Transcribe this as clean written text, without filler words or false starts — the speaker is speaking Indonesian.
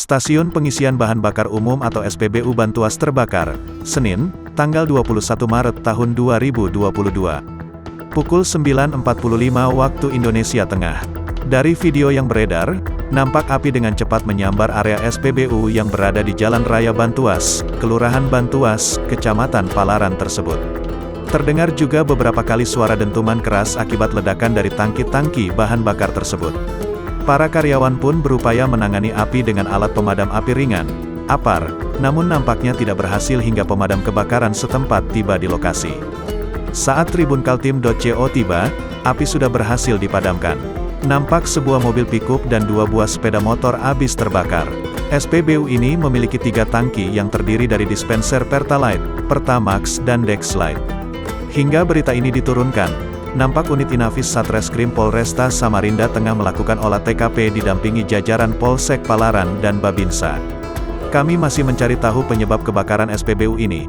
Stasiun Pengisian Bahan Bakar Umum atau SPBU Bantuas terbakar, Senin, tanggal 21 Maret tahun 2022. Pukul 9.45 waktu Indonesia Tengah. Dari video yang beredar, nampak api dengan cepat menyambar area SPBU yang berada di Jalan Raya Bantuas, Kelurahan Bantuas, Kecamatan Palaran tersebut. Terdengar juga beberapa kali suara dentuman keras akibat ledakan dari tangki-tangki bahan bakar tersebut. Para karyawan pun berupaya menangani api dengan alat pemadam api ringan, APAR, namun nampaknya tidak berhasil hingga pemadam kebakaran setempat tiba di lokasi. Saat Tribun Kaltim.co tiba, api sudah berhasil dipadamkan. Nampak sebuah mobil pickup dan 2 buah sepeda motor habis terbakar. SPBU ini memiliki 3 tangki yang terdiri dari dispenser Pertalite, Pertamax dan Dexlite. Hingga berita ini diturunkan, nampak unit Inafis Satreskrim Polresta Samarinda tengah melakukan olah TKP didampingi jajaran Polsek Palaran dan Babinsa. Kami masih mencari tahu penyebab kebakaran SPBU ini.